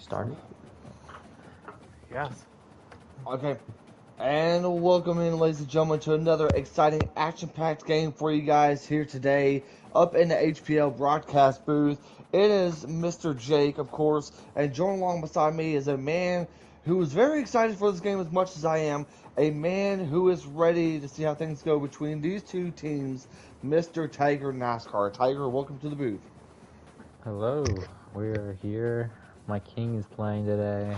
Started? Yes. Okay. And welcome in, ladies and gentlemen, to another exciting action-packed game for you guys here today up in the HPL broadcast booth. It is Mr. Jake, of course, and joining along beside me is a man who is very excited for this game as much as I am, a man who is ready to see how things go between these two teams, Mr. Tiger NASCAR. Tiger, welcome to the booth. Hello, we're here. My king is playing today,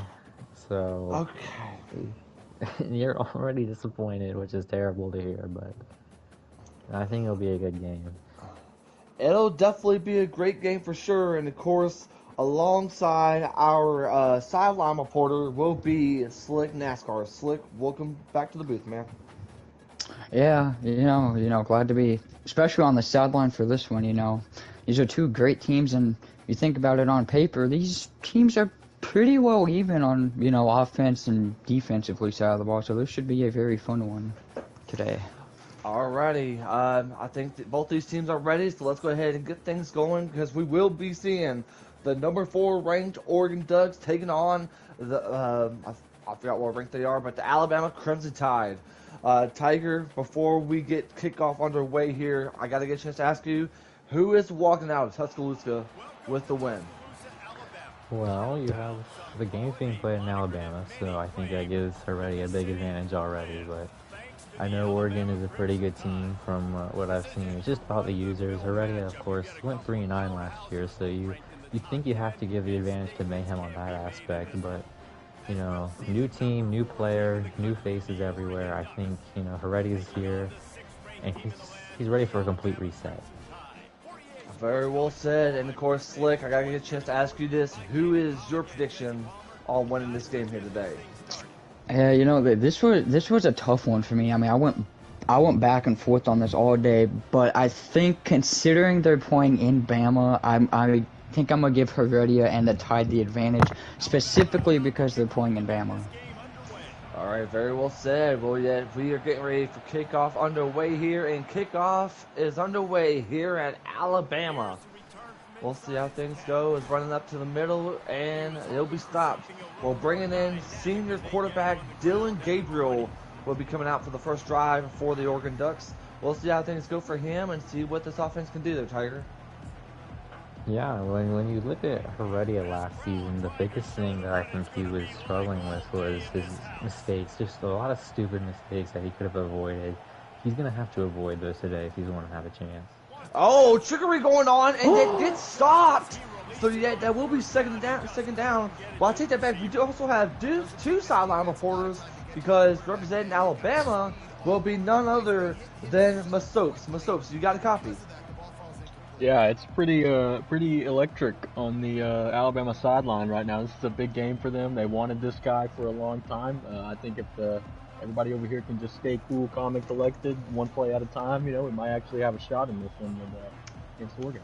so Okay. you're already disappointed, which is terrible to hear, but I think it'll be a good game. It'll definitely be a great game for sure, and of course, alongside our sideline reporter will be Slick NASCAR. Slick, welcome back to the booth, man. Yeah, glad to be, especially on the sideline for this one. These are two great teams, and you think about it on paper, these teams are pretty well even on offense and defensively side of the ball. So this should be a very fun one today. Alrighty, I think that both these teams are ready, so let's go ahead and get things going because we will be seeing the number 4 ranked Oregon Ducks taking on the I forgot what rank they are, but the Alabama Crimson Tide. Tiger, before we get kickoff underway here, I gotta get a chance to ask you, who is walking out of Tuscaloosa with the win? Well, you have the games being played in Alabama, so I think that gives Heredia a big advantage already, but I know Oregon is a pretty good team from what I've seen. It's just about the users. Heredia, of course, went 3-9 last year, so you think you have to give the advantage to Mayhem on that aspect, but new team, new player, new faces everywhere. I think, Heredia's here, and he's ready for a complete reset. Very well said, and of course, Slick, I gotta get a chance to ask you this. Who is your prediction on winning this game here today? Yeah, this was a tough one for me. I mean, I went back and forth on this all day, but I think considering they're playing in Bama, I think I'm gonna give Heredia and the Tide the advantage, specifically because they're playing in Bama. All right, very well said. Well, yeah, we are getting ready for kickoff underway here, and kickoff is underway here at Alabama. We'll see how things go. It's running up to the middle, and it'll be stopped. We're bringing in senior quarterback Dylan Gabriel will be coming out for the first drive for the Oregon Ducks. We'll see how things go for him and see what this offense can do there, Tiger. Yeah, when you look at Heredia last season, the biggest thing that I think he was struggling with was his mistakes. Just a lot of stupid mistakes that he could have avoided. He's going to have to avoid those today if he's going to have a chance. Oh, trickery going on, and it gets stopped. So yeah, that will be second down. Well, I take that back. We do also have two sideline reporters because representing Alabama will be none other than Masopes. Masopes, you got a copy? Yeah, it's pretty electric on the Alabama sideline right now. This is a big game for them. They wanted this guy for a long time. I think if everybody over here can just stay cool, calm, and collected, one play at a time, we might actually have a shot in this one against Oregon.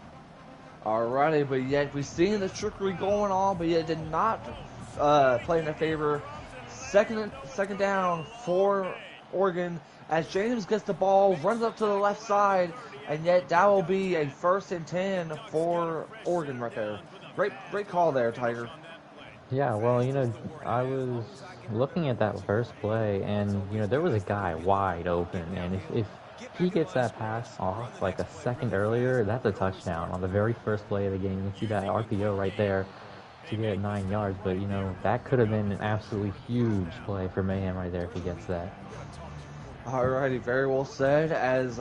Alrighty, but yet we've seen the trickery going on, but yet did not play in their favor. Second down for Oregon as James gets the ball, runs up to the left side, and yet that will be a 1st and 10 for Oregon right there. Great call there, Tiger. Yeah, well, I was looking at that first play, and, there was a guy wide open, and if he gets that pass off like a second earlier, that's a touchdown on the very first play of the game. You can see that RPO right there to get 9 yards, but, that could have been an absolutely huge play for Mayhem right there if he gets that. Alrighty, very well said. As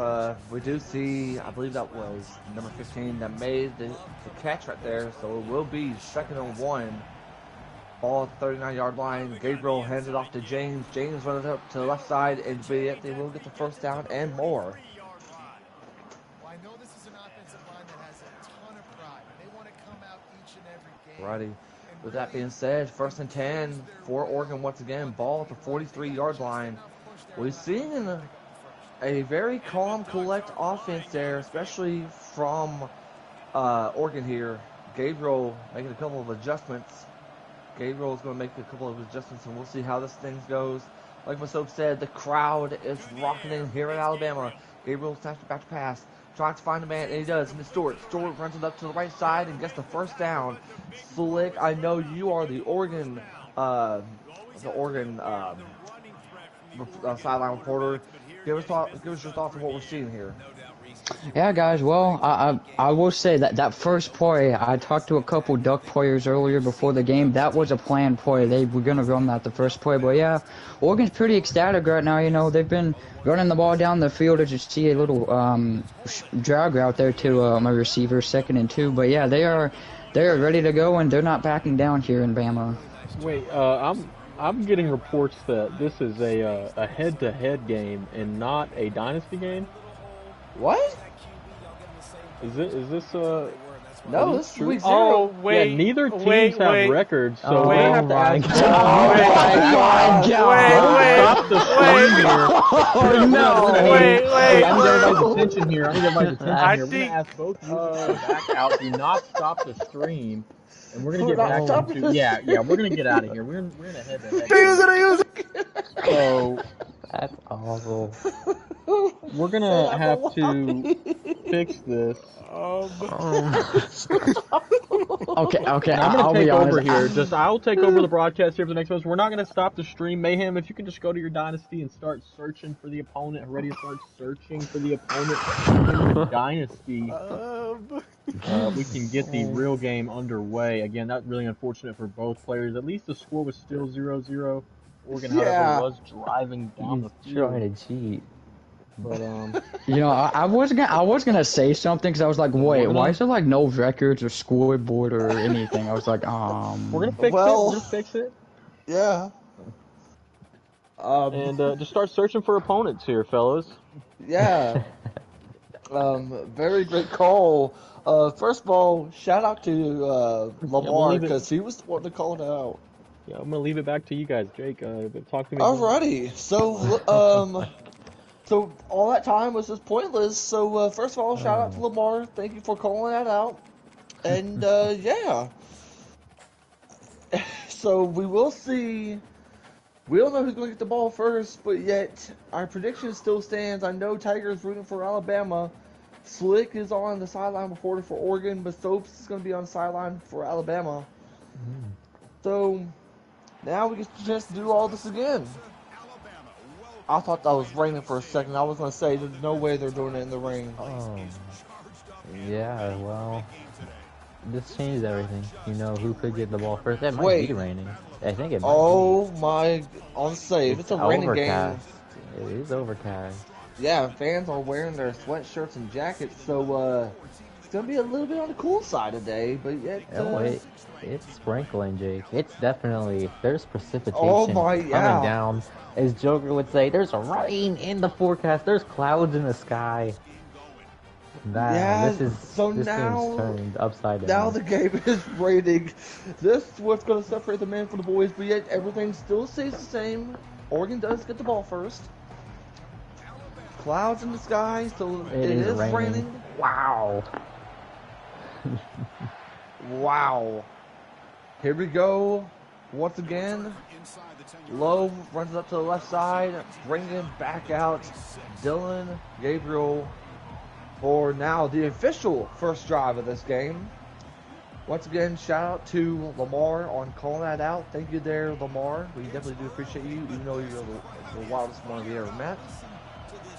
we do see, I believe that was number 15 that made the catch right there. So it will be 2nd and 1. Ball at the 39-yard line. Gabriel hands it off to James. James runs it up to the left side, and they will get the first down and more. Well, I know this is an offensive line that has a ton of pride. They want to come out each and every game. Righty. With that being said, 1st and 10 for Oregon once again. Ball at the 43-yard line. We've seen a very calm, collect offense there, especially from Oregon here. Gabriel making a couple of adjustments. Gabriel is going to make a couple of adjustments, and we'll see how this thing goes. Like Masope said, the crowd is rocking in here at Alabama. Gabriel snaps it back to pass. tries to find a man, and he does. And Stewart runs it up to the right side and gets the first down. Slick, I know you are the Oregon sideline reporter. Give us your thoughts on what we're seeing here. Yeah, guys. Well, I will say that first play, I talked to a couple Duck players earlier before the game. That was a planned play. They were gonna run that the first play, but yeah, Oregon's pretty ecstatic right now. You know, they've been running the ball down the field. As you see, a little drag route there to my receiver, 2nd and 2. But yeah, they are ready to go, and they're not backing down here in Bama. Wait, I'm getting reports that this is a head-to-head game and not a dynasty game. What? Is this No, this is week 0. Oh, wait. Yeah, neither teams have records, so Oh, we have to my ask. Wait, Stop the stream here. Oh no! Wait, Hey, wait. I need everybody's attention here. We're I gonna think- ask both of you to back out. Do not stop the stream, and we're gonna get We're back not stopping into. this. Yeah. We're gonna get out of here. We're in a head-to-head. Use it. So That's awful. we're gonna have to fix this. Okay, And I'm I'll gonna be take over honest. here. I'll take over the broadcast here for the next one. We're not gonna stop the stream. Mayhem, if you can just go to your dynasty and start searching for the opponent. Ready to start searching for the opponent in your dynasty. We can get the real game underway. Again, that's really unfortunate for both players. At least the score was still 0-0. Oregon, Yeah. however, was driving down the He's field. trying to cheat. But You know, I was gonna say something because I was like, wait, why is there like no records or scoreboard or anything? I was like, we're gonna fix it. Well- We're gonna fix it. Yeah. And just start searching for opponents here, fellas. Yeah. Very great call. First of all, shout out to Lamar leave it- because he was the one to call it out. Yeah, I'm gonna leave it back to you guys, Jake. Talk to me. Alrighty, so so all that time was just pointless. So first of all, shout out to Lamar. Thank you for calling that out. And yeah. So we will see. We don't know who's going to get the ball first, but yet our prediction still stands. I know Tiger's rooting for Alabama. Slick is on the sideline reporter for Oregon, but Soaps is going to be on the sideline for Alabama. So now we get the chance to do all this again. I thought that was raining for a second. I was going to say there's no way they're doing it in the rain. Oh. Yeah, well, this changed everything. You know who could get the ball first? It might Wait. be raining. I think it might Oh my, on safe. It's a raining game. overcast. It is overcast. Yeah, fans are wearing their sweatshirts and jackets, so it's gonna be a little bit on the cool side today. But yet, Oh wait, it's sprinkling, Jake. It's definitely, there's precipitation Oh my, coming yeah. down. As Joker would say, there's rain in the forecast. There's clouds in the sky. Yeah, This is so this now- game's turned upside down. now the game is raining. This is what's gonna separate the men from the boys. But yet, everything still stays the same. Oregon does get the ball first. Clouds in the sky, so it is raining. Wow. Wow. Here we go. Once again, Lowe runs up to the left side, bringing back out Dylan Gabriel for now the official first drive of this game. Once again, shout out to Lamar on calling that out. Thank you there, Lamar. We definitely do appreciate you, even though you're the wildest one we ever met.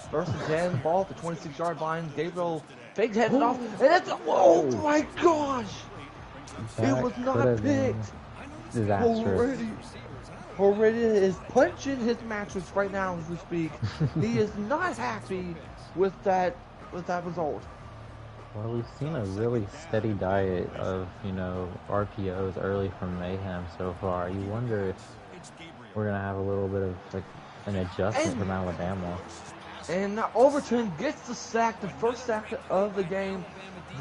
First and 10, ball at the 26-yard line. Gabriel fakes heads it off, and it's oh my gosh! That It was could not have been picked. disastrous. Already is punching his mattress right now as we speak. He is not happy with that result. Well, we've seen a really steady diet of, you know, RPOs early from Mayhem so far. You wonder if we're going to have a little bit of like an adjustment from Alabama. And now Overton gets the sack, the first sack of the game.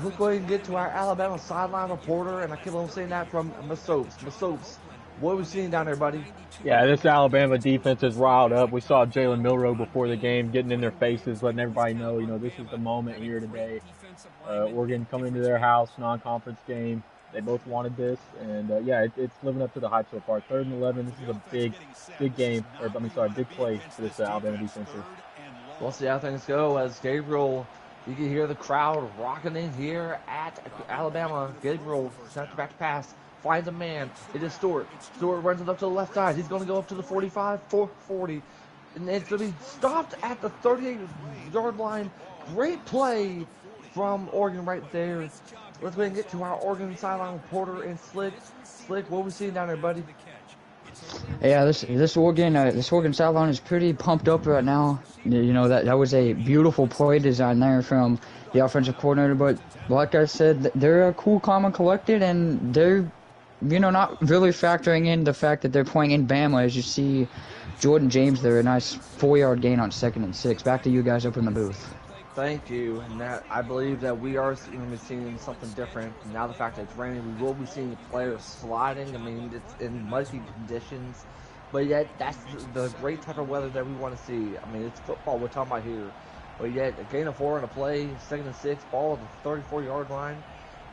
We'll go ahead and get to our Alabama sideline reporter, and I keep on saying that from Masopes. What are we seeing down there, buddy? Yeah, this Alabama defense is riled up. We saw Jalen Milroe before the game getting in their faces, letting everybody know, you know, this is the moment here today. Oregon coming into their house, non-conference game. They both wanted this, and yeah, it's living up to the hype so far. 3rd and 11. This is a big game, big play for this Alabama defense here. We'll see how things go as Gabriel You can hear the crowd rocking in here at Alabama. Gabriel snaps back to pass, finds a man. It is Stewart. Stewart runs it up to the left side. He's going to go up to the 45, 40. And it's going to be stopped at the 38-yard line. Great play from Oregon right there. Let's go ahead and get to our Oregon sideline reporter and Slick. Slick, what are we seeing down there, buddy? Yeah, this Oregon sideline is pretty pumped up right now. You know that was a beautiful play design there from the offensive coordinator. But like I said, they're cool, calm, and collected, and they're not really factoring in the fact that they're playing in Bama. As you see, Jordan James there, a nice 4-yard gain on 2nd and 6. Back to you guys up in the booth. Thank you. And that, I believe that we are going to be seeing something different. Now the fact that it's raining, we will be seeing players sliding. I mean, it's in muddy conditions. But yet, that's the great type of weather that we want to see. I mean, it's football we're talking about here. But yet, a gain of 4 on a play, 2nd and 6, ball at the 34-yard line.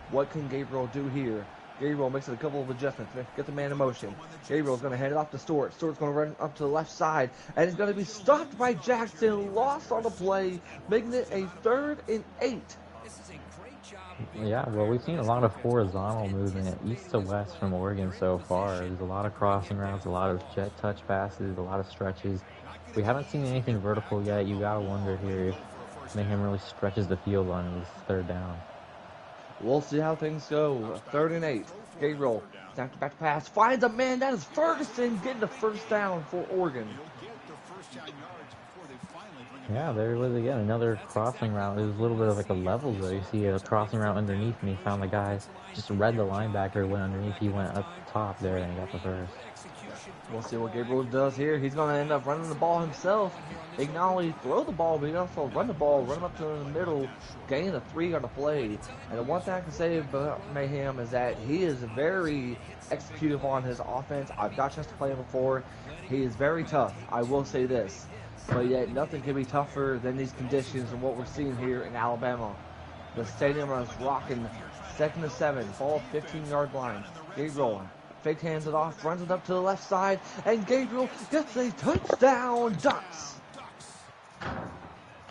What can Gabriel do here? Gabriel makes a couple of adjustments. Get the man in motion. Gabriel's going to hand it off to Stewart. Stewart's going to run up to the left side. And it's going to be stopped by Jackson. Lost on the play, making it a 3rd and 8. Yeah, well, we've seen a lot of horizontal movement east to west from Oregon so far. There's a lot of crossing routes, a lot of jet touch passes, a lot of stretches. We haven't seen anything vertical yet. You got to wonder here if Mayhem really stretches the field on his 3rd down. We'll see how things go. 3rd and 8. Gabriel snaps back to pass. Finds a man. That is Ferguson getting the 1st down for Oregon. Yeah, there it was again. Another crossing route. It was a little bit of like a level though. You see a crossing route underneath, and he found the guy. Just read the linebacker, went underneath. He went up top there and got the 1st. We'll see what Gabriel does here. He's going to end up running the ball himself. He can not only throw the ball, but he can also run the ball, run up to the middle, gain a 3 on the play. And the one thing I can say about Mayhem is that he is very executive on his offense. I've got a chance to play him before. He is very tough. I will say this. But yet nothing can be tougher than these conditions and what we're seeing here in Alabama. The stadium is rocking. 2nd and 7, ball 15-yard line. Gabriel fake hands it off, runs it up to the left side, and Gabriel gets a touchdown. Ducks.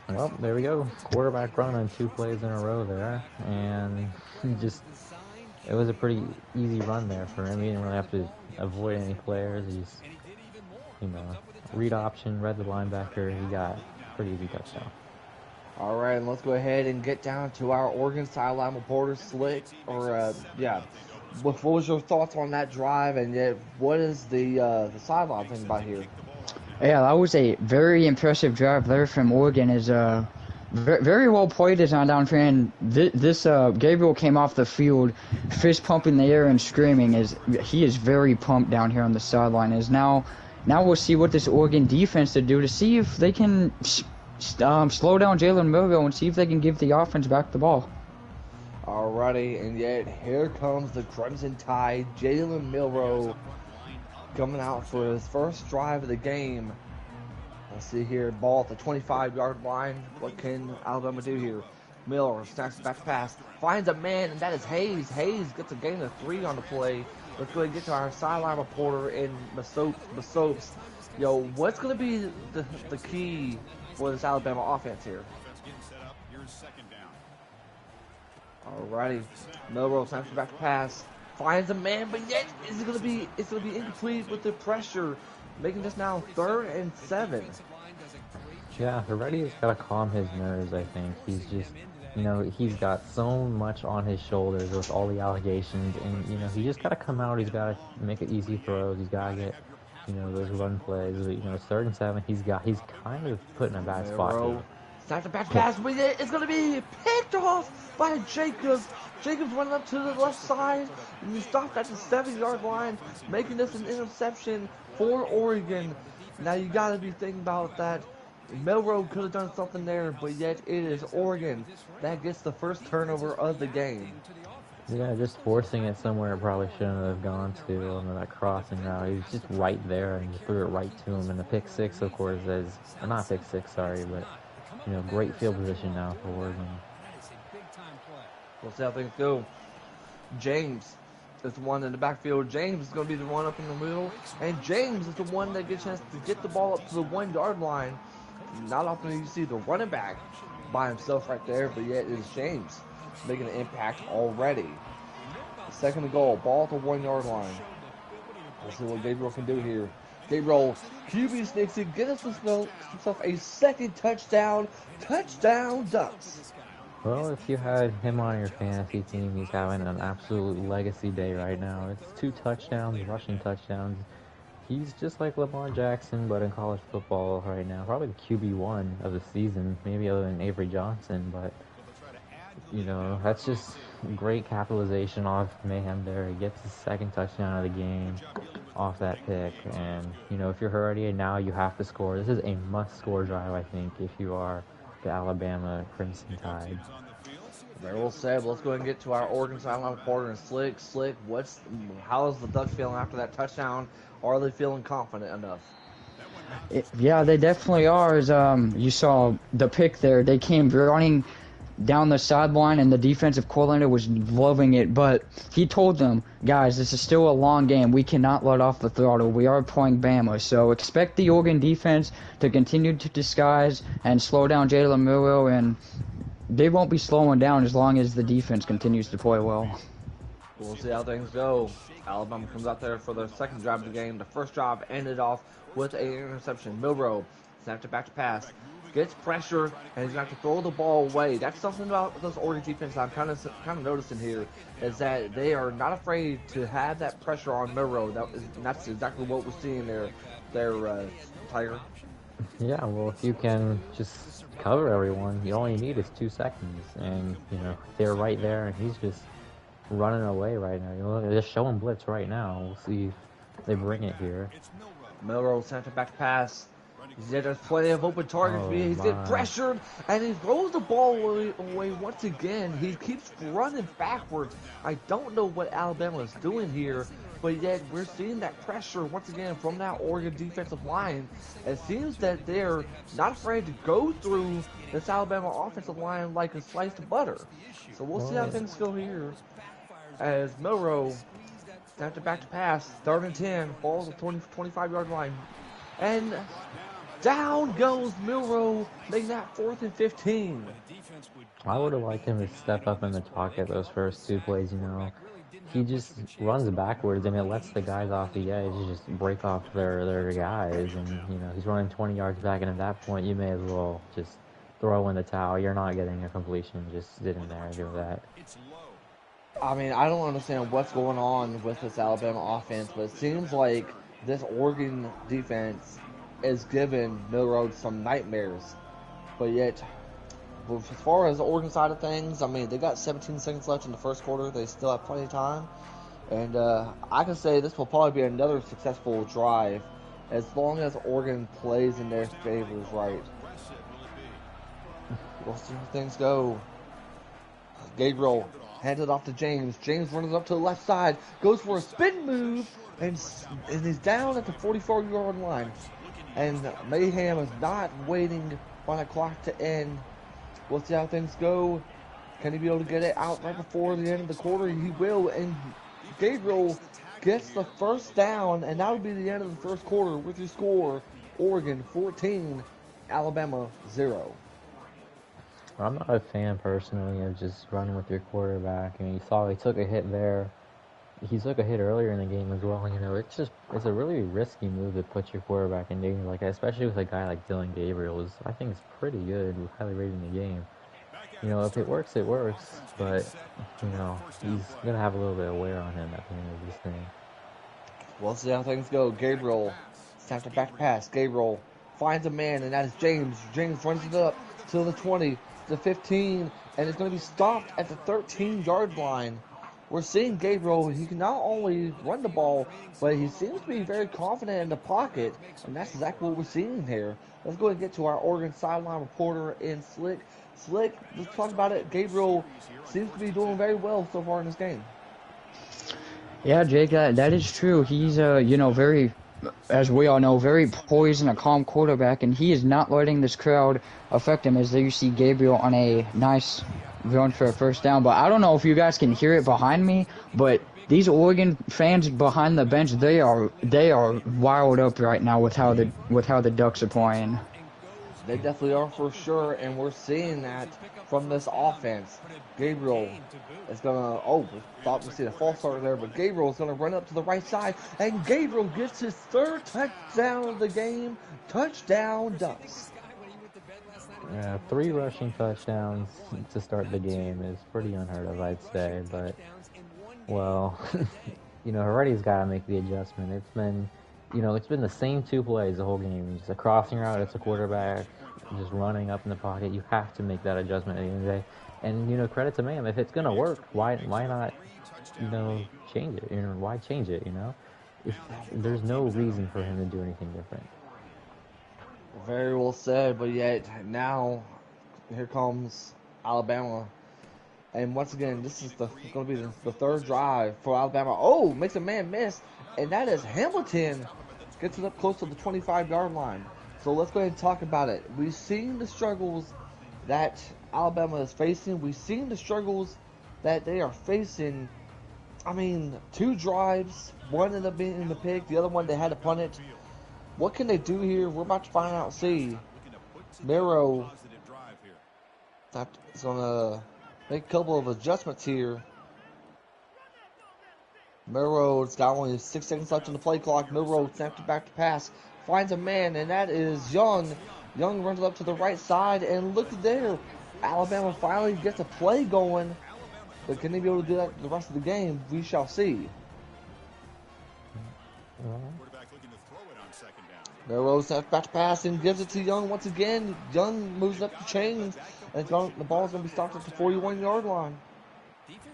Well, there we go. Quarterback run on 2 plays in a row there, and it was a pretty easy run there for him. He didn't really have to avoid any players. He just, read option, read the linebacker. He got a pretty easy touchdown. All right, let's go ahead and get down to our Oregon sideline reporter, Slick. What was your thoughts on that drive, and yet what is the sideline thing about here? Yeah, that was a very impressive drive there from Oregon. Is very well played design down here, and this Gabriel came off the field, fist pumping the air and screaming. He is very pumped down here on the sideline. Now we'll see what this Oregon defense to do to see if they can slow down Jalen Milroe and see if they can give the offense back the ball. Alrighty, and yet here comes the Crimson Tide. Jalen Milroe coming out for his 1st drive of the game. Let's see here, ball at the 25-yard line. What can Alabama do here? Miller snacks back pass, finds a man, and that is Hayes. Hayes gets a gain of 3 on the play. Let's go ahead and get to our sideline reporter in Masopes. What's going to be the key for this Alabama offense here? Alrighty, Milroe snaps back to pass, finds a man, but yet it's going to be incomplete with the pressure, making this now 3rd and 7. Yeah, Heredia has got to calm his nerves, I think. He's just, he's got so much on his shoulders with all the allegations, and, he just got to come out. He's got to make it easy throws. He's got to get, those run plays. It's 3rd and 7. He's kind of put in a bad spot here. Snaps back pass, but it's going to be picked off by Jacobs. Jacobs running up to the left side, and he stopped at the 7-yard line, making this an interception for Oregon. Now you got to be thinking about that. Milroe could have done something there, but yet it is Oregon that gets the 1st turnover of the game. Yeah, just forcing it somewhere it probably shouldn't have gone to on that crossing route. He was just right there and just threw it right to him. And the pick 6, of course, not pick 6, sorry, but great field position now for Oregon. We'll see how things go. James is the one in the backfield. James is going to be the one up in the middle, and James is the one that gets a chance to get the ball up to the 1-yard line. Not often do you see the running back by himself right there, but yet it is James making an impact already. Second and goal, ball at the 1 yard line. We'll see what Gabriel can do here. Gabriel, QB sneaks in, gets himself a second touchdown. Touchdown Ducks. Well, if you had him on your fantasy team, he's having an absolute legacy day right now. It's 2 touchdowns, rushing touchdowns. He's just like Lamar Jackson, but in college football right now. Probably the QB1 of the season, maybe other than Avery Johnson, but that's just great capitalization off Mayhem there. He gets his second touchdown of the game off that pick. And, if you're already now, you have to score. This is a must-score drive, I think, if you are the Alabama Crimson Tide. Very well said. Let's go ahead and get to our Oregon sideline reporter and Slick. Slick, how is the Ducks feeling after that touchdown? Are they feeling confident enough? Yeah, they definitely are. As you saw the pick there, they came running down the sideline, and the defensive coordinator was loving it. But he told them, guys, this is still a long game. We cannot let off the throttle. We are playing Bama, so expect the Oregon defense to continue to disguise and slow down Jalen Milroe, and they won't be slowing down as long as the defense continues to play well. We'll see how things go. Alabama comes out there for their second drive of the game. The first drive ended off with an interception. Milroe snapped it back to pass. Gets pressure, and he's going to have to throw the ball away. That's something about this Oregon defense I'm kind of noticing here, is that they are not afraid to have that pressure on Milroe. That's exactly what we're seeing there, Tiger. Yeah, well, if you can just cover everyone, all you need is 2 seconds. And, they're right there, and he's just running away right now. They're just showing blitz right now. We'll see if they bring it here. Milroe sent it back to pass. There's plenty of open targets. He's getting pressured, and he throws the ball away once again. He keeps running backwards. I don't know what Alabama is doing here, but yet we're seeing that pressure once again from that Oregon defensive line. It seems that they're not afraid to go through this Alabama offensive line like a sliced butter. So we'll see how things go here. As Milroe snapped it back to pass, 3rd and 10, ball at the 25-yard line. And down goes Milroe, making that 4th and 15. I would have liked him to step up in the pocket those first 2 plays, He just runs backwards, and it lets the guys off the edge just break off their guys. And, he's running 20 yards back, and at that point, you may as well just throw in the towel. You're not getting a completion. Just sit in there and do that. I mean, I don't understand what's going on with this Alabama offense, but it seems like this Oregon defense is giving Milroe some nightmares. But yet, as far as the Oregon side of things, I mean, they got 17 seconds left in the first quarter. They still have plenty of time. And I can say this will probably be another successful drive as long as Oregon plays in their favors right. We'll see how things go. Gabriel hands it off to James. James runs up to the left side, goes for a spin move, and he's down at the 44-yard line. And Mayhem is not waiting on the clock to end. We'll see how things go. Can he be able to get it out right before the end of the quarter? He will. And Gabriel gets the first down, and that will be the end of the first quarter with your score, Oregon 14, Alabama 0. I'm not a fan personally of just running with your quarterback. I mean, you saw he took a hit there. He took a hit earlier in the game as well. It's a really risky move to put your quarterback in danger like that, especially with a guy like Dylan Gabriel. I think it's pretty good, highly rated in the game. If it works, it works. But he's gonna have a little bit of wear on him at the end of this thing. We'll see how things go. Gabriel snapped it back to pass. Gabriel finds a man, and that is James. James runs it up to the 20, the 15, and it's going to be stopped at the 13-yard line. We're seeing Gabriel, he can not only run the ball, but he seems to be very confident in the pocket, and that's exactly what we're seeing here. Let's go ahead and get to our Oregon sideline reporter in Slick. Slick, let's talk about it. Gabriel seems to be doing very well so far in this game. Yeah, Jake, that is true. He's, very, as we all know, very poised and a calm quarterback, and he is not letting this crowd affect him, as there you see Gabriel on a nice run for a first down. But I don't know if you guys can hear it behind me, but these Oregon fans behind the bench, they are wired up right now with how the Ducks are playing. They definitely are for sure, and we're seeing that from this offense. Gabriel is gonna. Oh, thought we see a false start there, but Gabriel is gonna run up to the right side, and Gabriel gets his third touchdown of the game. Touchdown, Ducks. Yeah, 3 rushing touchdowns to start the game is pretty unheard of, I'd say. But well, Heredy's got to make the adjustment. It's been the same 2 plays the whole game. Just a crossing route, it's a quarterback just running up in the pocket. You have to make that adjustment at the end of the day. And credit to Mam. If it's gonna work, why not change it? Why change it? If there's no reason for him to do anything different. Very well said, but yet now here comes Alabama. And once again, this is going to be the third drive for Alabama. Oh, makes a man miss, and that is Hamilton. Gets it up close to the 25-yard line. So let's go ahead and talk about it. We've seen the struggles that Alabama is facing. We've seen the struggles that they are facing. I mean, 2 drives. One ended up being in the pick. The other one, they had to punt it. What can they do here? We're about to find out. See, Miro is going to make a couple of adjustments here. Milroad's got only 6 seconds left on the play clock. Milroad snaps it back to pass. Finds a man, and that is Young. Young runs up to the right side, and look there. Alabama finally gets a play going. But can they be able to do that the rest of the game? We shall see. Milroad snaps back to pass and gives it to Young once again. Young moves up the chains, and the ball is going to be stopped at the 41-yard line.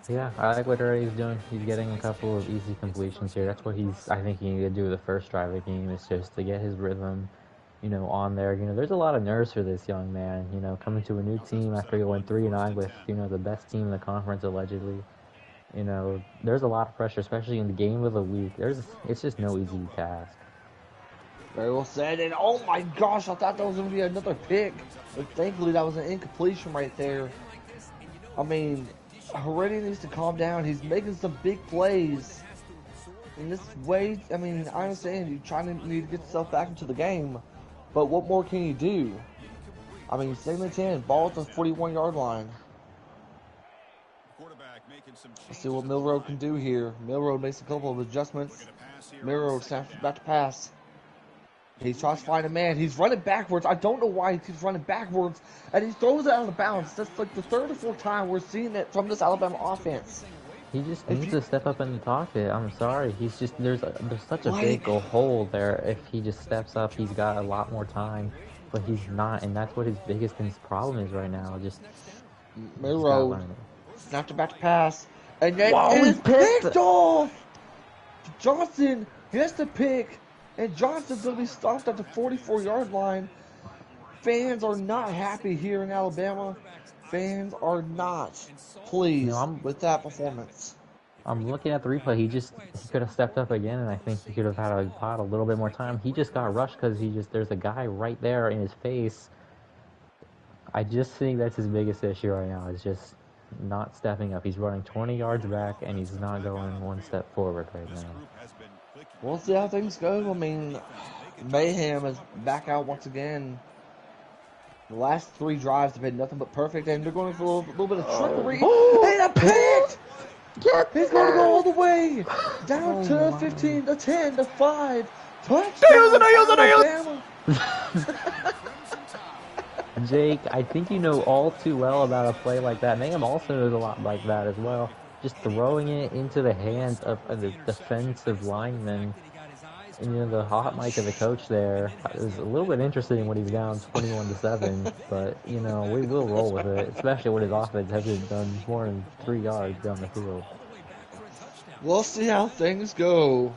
Yeah, I like what he's doing. He's getting a couple of easy completions here. That's what I think he needed to do with the first drive of the game, is just to get his rhythm, on there. There's a lot of nerves for this young man, coming to a new team after going 3-9 with, the best team in the conference allegedly. There's a lot of pressure, especially in the game of the week. It's just no easy task. Very well said, and oh my gosh, I thought that was going to be another pick. But thankfully, that was an incompletion right there. I mean, Heredia needs to calm down. He's making some big plays. In this way, I mean, I understand you need to get yourself back into the game, but what more can you do? I mean, 2nd and 10, ball at the 41-yard line. Let's see what Milroad can do here. Milroad makes a couple of adjustments. Milroad snaps back to pass. He tries to find a man. He's running backwards. I don't know why he keeps running backwards. And he throws it out of bounds. That's like the 3rd or 4th time we're seeing it from this Alabama offense. He just needs to step up in the pocket. I'm sorry. There's such a big hole there. If he just steps up, he's got a lot more time. But he's not, and that's what his biggest problem is right now. Milroad snapped it back to pass. And then he's picked off! Johnson gets the pick. And Johnson's going to be stopped at the 44-yard line. Fans are not happy here in Alabama. Fans are not pleased with that performance. I'm looking at the replay. He could have stepped up again, and I think he could have had a little bit more time. He just got rushed because there's a guy right there in his face. I just think that's his biggest issue right now, is just not stepping up. He's running 20 yards back, and he's not going 1 step forward right now. We'll see how things go. I mean, Mayhem is back out once again. The last 3 drives have been nothing but perfect, and they're going for a little bit of trickery. And a pick! He's going to go all the way down to 15, to 10, to 5. Touchdown, Alabama! Jake, I think you know all too well about a play like that. Mayhem also knows a lot like that as well. Just throwing it into the hands of the defensive lineman. And the hot mic of the coach there is a little bit interesting when he's down 21-7. But we will roll with it, especially when his offense hasn't done more than 3 yards down the field. We'll see how things go.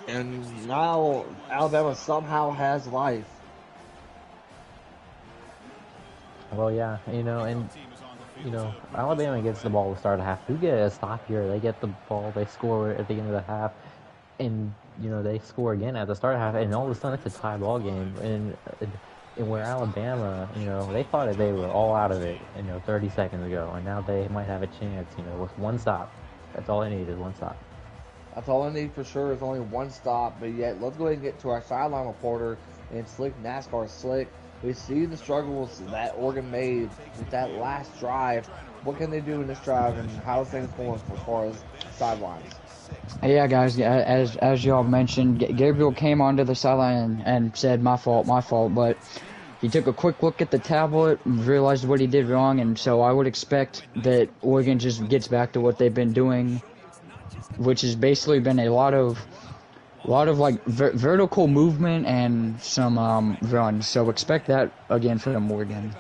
And now Alabama somehow has life. Well, yeah, Alabama gets the ball to start a half. We get a stop here. They get the ball. They score at the end of the half. And, they score again at the start of the half. And all of a sudden, it's a tie ball game. And where Alabama, they thought that they were all out of it, 30 seconds ago. And now they might have a chance, with 1 stop. That's all they need is 1 stop. That's all I need for sure is only one stop. But yet, let's go ahead and get to our sideline reporter and Slick NASCAR. Slick, we see the struggles that Oregon made with that last drive. What can they do in this drive, and how's things going as far as sidelines? Yeah, guys, as y'all mentioned, Gabriel came onto the sideline and said, my fault, my fault, but he took a quick look at the tablet, realized what he did wrong, and so I would expect that Oregon just gets back to what they've been doing, which has basically been a lot of like vertical movement and some runs. So expect that again from Oregon.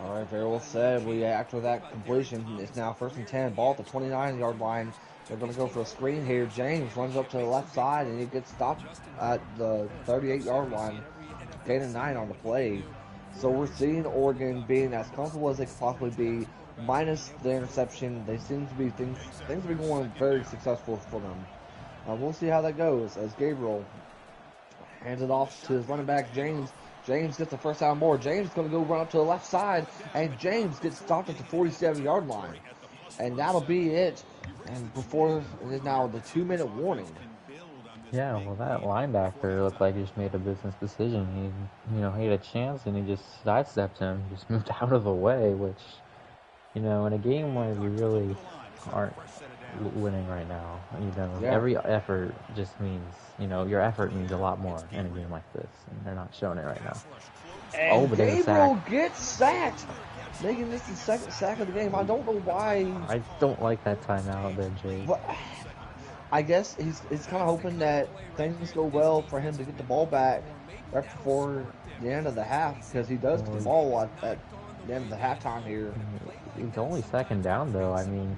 All right, very well said. After that completion, it's now 1st and 10. Ball at the 29-yard line. They're going to go for a screen here. James runs up to the left side, and he gets stopped at the 38-yard line. Gain of 9 on the play. So we're seeing Oregon being as comfortable as they could possibly be, minus the interception. They seem to be things to be going very successful for them. We'll see how that goes as Gabriel hands it off to his running back, James. James gets the first down more. James is going to go run up to the left side, and James gets stopped at the 47-yard line. And that'll be it. And before it is now the 2-minute warning. Yeah, well, that linebacker looked like he just made a business decision. He had a chance and he just sidestepped him, just moved out of the way, which, in a game where you really aren't winning right now, Yeah. every effort just means, your effort means a lot more in a game like this, and they're not showing it right now. And but there's a Gabriel sack. gets sacked, making this the second sack of the game. I don't know why. I don't like that timeout there, Jake. But I guess he's kind of hoping that things go well for him to get the ball back right before the end of the half, because he does get the ball at the end of the halftime here. It's only second down, though. I mean,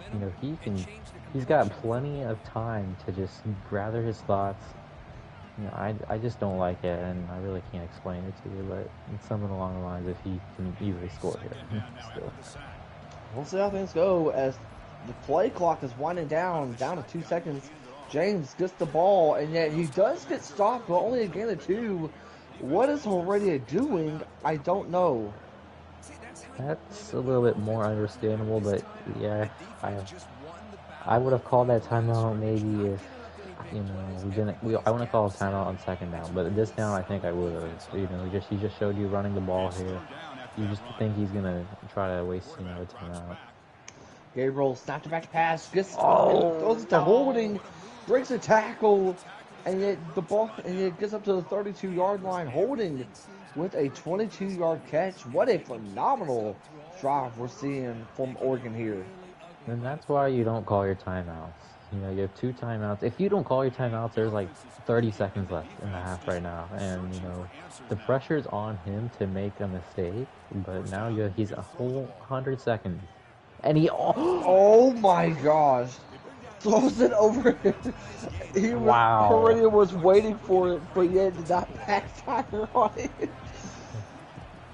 he's got plenty of time to just gather his thoughts. I just don't like it, and I really can't explain it to you, but it's something along the lines of he can easily score here. Still. We'll see how things go as the play clock is winding down to 2 seconds. James gets the ball, and yet he does get stopped, but only a gain of 2. What is Heredia doing? I don't know. That's a little bit more understandable, but yeah, I would have called that timeout maybe if we didn't. I want to call a timeout on second down, but this down I think I would have. He just showed you running the ball here. You just think he's gonna try to waste a timeout. Gabriel snapped it back to pass, throws it to Holding, breaks a tackle, and yet the ball gets up to the 32-yard line. Holding with a 22-yard catch. What a phenomenal drive we're seeing from Oregon here. And that's why you don't call your timeouts. You have 2 timeouts. If you don't call your timeouts, there's like 30 seconds left in the half right now. And, the pressure's on him to make a mistake. But now he's a whole 100 seconds. And he... Oh my gosh. Throws it over him. Heredia was waiting for it, but yet did not backfire on it.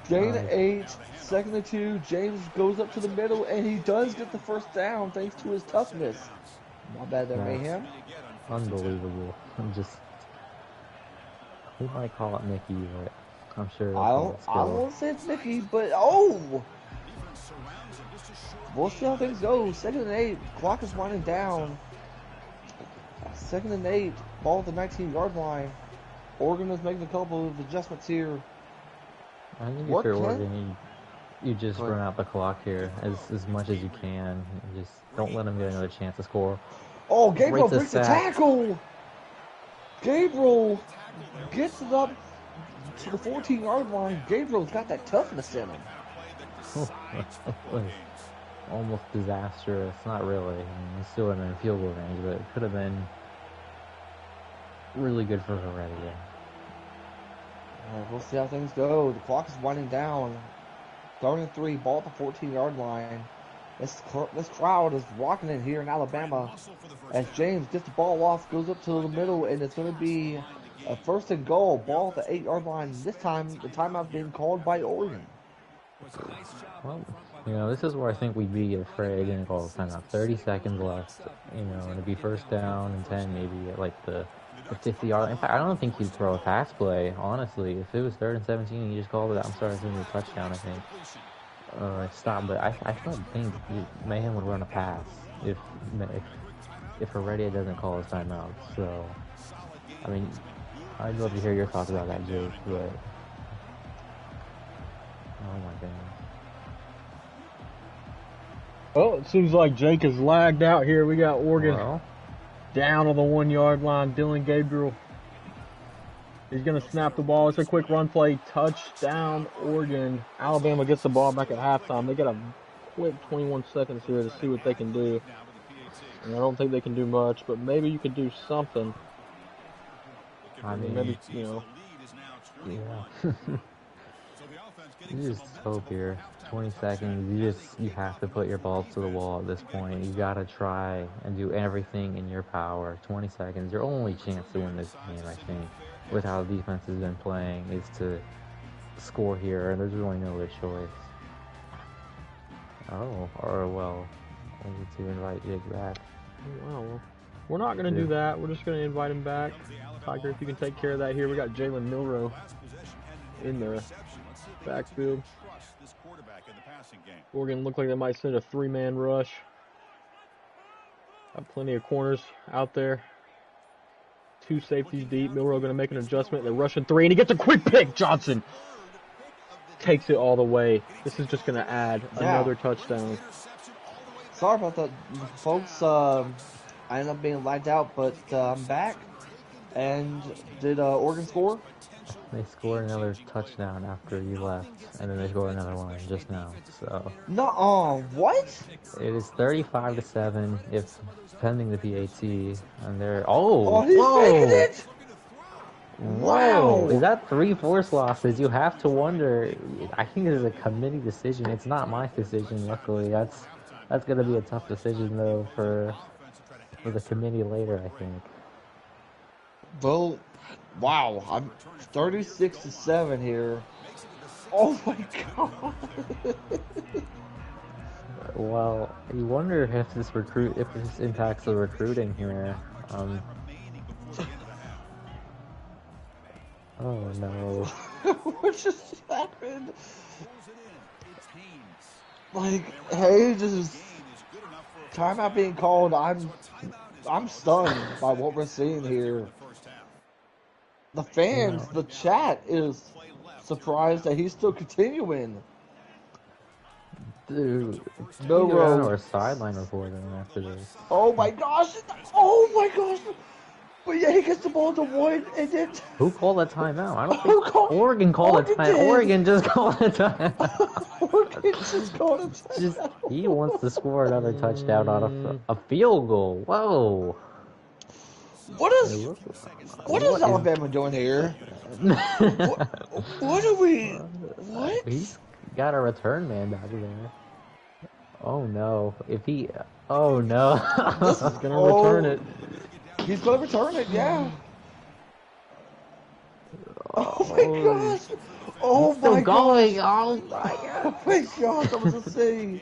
Gain 8, 2nd and 2. James goes up to the middle, and he does get the first down thanks to his toughness. Not bad there, Mayhem. Unbelievable. We might call it Mickey, but I'm sure I won't say it's Mickey, but we'll see how things go. 2nd and 8. Clock is winding down. 2nd and 8. Ball at the 19-yard line. Oregon is making a couple of adjustments here. I think if you're Oregon, you just run out the clock here as much as you can. And just don't let them get another chance to score. Oh, Gabriel breaks the tackle. Gabriel gets it up to the 14-yard line. Gabriel's got that toughness in him. Almost disastrous. Not really. He's still in field goal range, but it could have been really good for Heredia. We'll see how things go. The clock is winding down. 3rd and 3, ball at the 14-yard line. This crowd is rocking it here in Alabama as James gets the ball off, goes up to the middle, and it's going to be a 1st and goal. Ball at the 8-yard line. This time, the timeout being called by Oregon. Well, this is where I think we'd be afraid of getting called a timeout. 30 seconds left, and it'd be 1st down and 10, maybe at like the 50-yard. In fact, I don't think he'd throw a pass play, honestly. If it was 3rd and 17 and he just called it, I'm sorry, it's going to be a touchdown, I think. Stop, but I don't think Mayhem would run a pass if if Heredia doesn't call his timeout. So, I mean, I'd love to hear your thoughts about that, Jake, but oh my goodness. Well, it seems like Jake is lagged out here. We got Oregon down on the 1 yard line. Dylan Gabriel. He's going to snap the ball. It's a quick run play. Touchdown, Oregon. Alabama gets the ball back at halftime. They got a quick 21 seconds here to see what they can do. And I don't think they can do much, but maybe you could do something. I mean, maybe, you know. Yeah. You just hope here. 20 seconds. You have to put your balls to the wall at this point. You gotta try and do everything in your power. 20 seconds. Your only chance to win this game, I think, with how the defense has been playing, is to score here, and there's really no other choice. Oh, or well, I need to invite Jake back. Well, we're not gonna do that. We're just gonna invite him back. Tiger, if you can take care of that here. We got Jalen Milroe in the backfield. Oregon look like they might send a 3-man rush. Got plenty of corners out there. 2 safeties deep. Milroe going to make an adjustment. They're rushing 3, and he gets a quick pick. Johnson takes it all the way. This is just going to add another touchdown. Sorry about that, folks. I ended up being lagged out, but I'm back. And did Oregon score? They scored another touchdown after you left, and then they scored another one just now. So No, what? it is 35-7 if pending the PAT, and they're He's whoa, making it! Wow, is that 3 force losses? You have to wonder. I think it is a committee decision. It's not my decision. Luckily, that's gonna be a tough decision though for the committee later, I think. Well, wow, I'm 36-7 here. Oh my god. Well, you wonder if this impacts the recruiting here. Oh no. What just happened? Like, hey, just timeout being called. I'm stunned by what we're seeing here. The fans, the chat is surprised that he's still continuing. Dude, No go down to road. our sideline reporting after this. Oh my gosh! Oh my gosh! But yeah, he gets the ball to Wood, and then Who called that timeout? I don't Who think called- Oregon called a Oregon timeout. did. Oregon just called a timeout. Oregon just called a timeout. He wants to score another touchdown on a field goal. Whoa. What is Alabama doing here? What are we? What? He's got a return man back there. Oh no! Oh no! He's gonna return it. He's gonna return it. Yeah. Oh my gosh! Oh my gosh! Oh my god! Oh my gosh! I was just saying.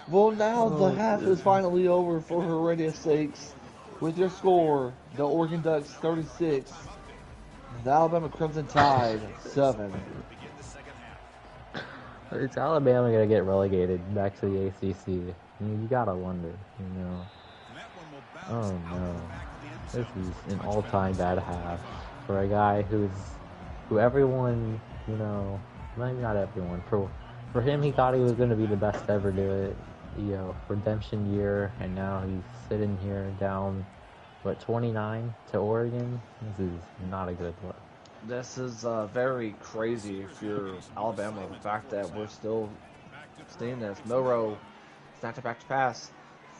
Well, now the half is finally over for Heredia's sakes. With your score, the Oregon Ducks 36, the Alabama Crimson Tide 7. It's Alabama gonna get relegated back to the ACC. You gotta wonder, you know. Oh no, this is an all-time bad half for a guy who everyone, you know, maybe not everyone. For him, he thought he was gonna be the best to ever do it. You know, redemption year, and now he's sitting here down, 29 to Oregon. This is not a good look. This is very crazy if you're Alabama. The fact that we're still seeing this. Milroe, snap it back to pass.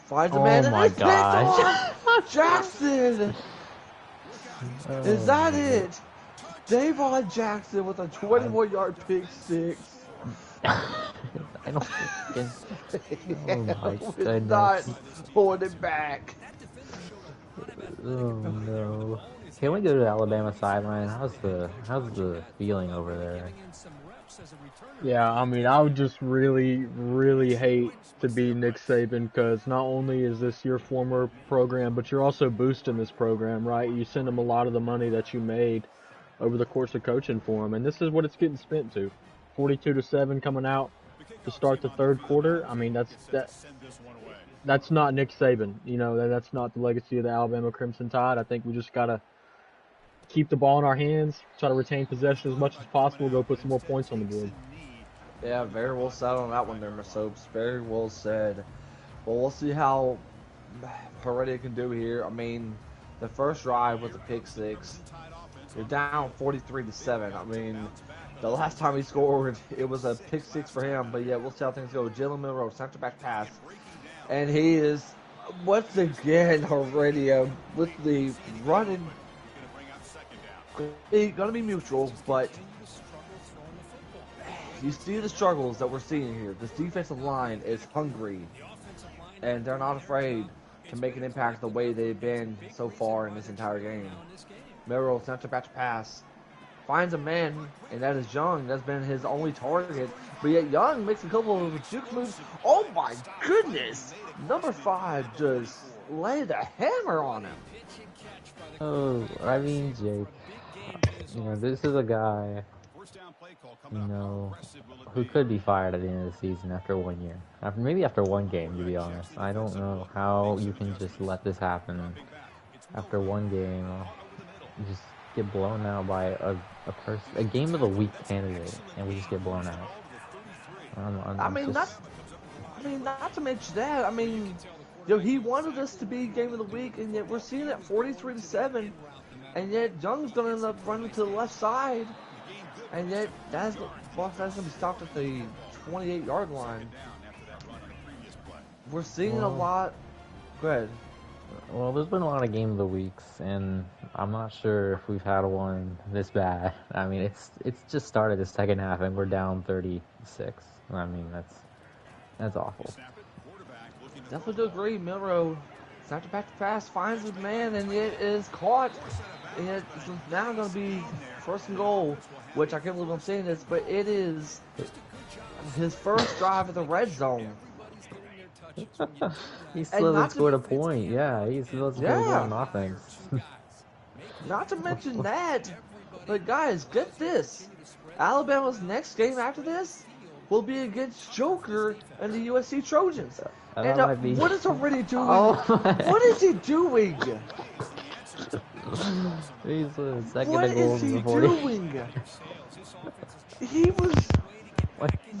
Finds a man. Oh my gosh. Jackson! Is that it? Davon Jackson with a 21-yard pick six. I don't think. Oh my goodness. Not pulling it back. Oh no. Can we go to the Alabama sideline? How's the feeling over there? Yeah, I mean, I would just really, really hate to be Nick Saban, because not only is this your former program, but you're also boosting this program, right? You send them a lot of the money that you made over the course of coaching for them, and this is what it's getting spent to. 42-7 coming out to start the third quarter. I mean, that's not Nick Saban. You know, that's not the legacy of the Alabama Crimson Tide. I think we just gotta keep the ball in our hands, try to retain possession as much as possible, go put some more points on the board. Yeah, very well said on that one there, Miss Hopes. Very well said. Well, we'll see how Heredia can do here. I mean, the first drive with the pick six, you're down 43-7. I mean, the last time he scored, it was a pick six for him. But yeah, we'll see how things go. Jalen Milroe, center back pass, and he is once again Heredia with the running. Gonna be mutual, but you see the struggles that we're seeing here. This defensive line is hungry, and they're not afraid to make an impact the way they've been so far in this entire game. Merrill, center back pass, finds a man, and that is Young. That's been his only target. But yet Young makes a couple of juke moves. Oh my goodness! Number 5 just laid a hammer on him. Oh, I mean, Jake, this is a guy, who could be fired at the end of the season after 1 year. Maybe after one game, to be honest. I don't know how you can just let this happen after one game. Just get blown out by a game of the week candidate, and we just get blown out. Not to mention that. I mean, he wanted us to be game of the week, and yet we're seeing it 43-7, and yet Young's gonna end up running to the left side, and yet that's gonna be stopped at the 28-yard line. We're seeing a lot. Go ahead. Well, there's been a lot of game of the weeks, and I'm not sure if we've had one this bad. I mean, it's just started the second half, and we're down 36. I mean, that's awful. Definitely do agree. Milroe, center back to pass, finds his man, and it is caught. And it's now going to be first and goal, which I can't believe I'm saying this, but it is his first drive at the red zone. He still hasn't scored a point. Yeah, he's still hasn't scored on offense. Not to mention that, but guys, get this. Alabama's next game after this will be against Joker and the USC Trojans. And what is already doing? What is he doing? He's second what goal is he doing? He was.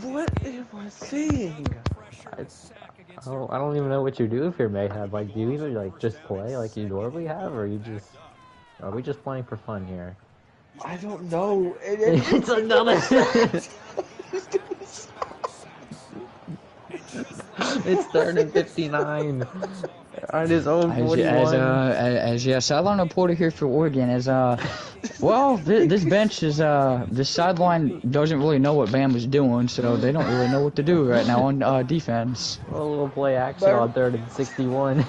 What am I seeing? I don't even know what you do if you're Mayhem. Like, do you either just play like you normally have, or are we just playing for fun here? I don't know. It's another. It's 3rd and 59 on his own 41. As sideline reporter here for Oregon, this bench is this sideline doesn't really know what Bama's doing, so they don't really know what to do right now on defense. A little play action on 3rd and 61.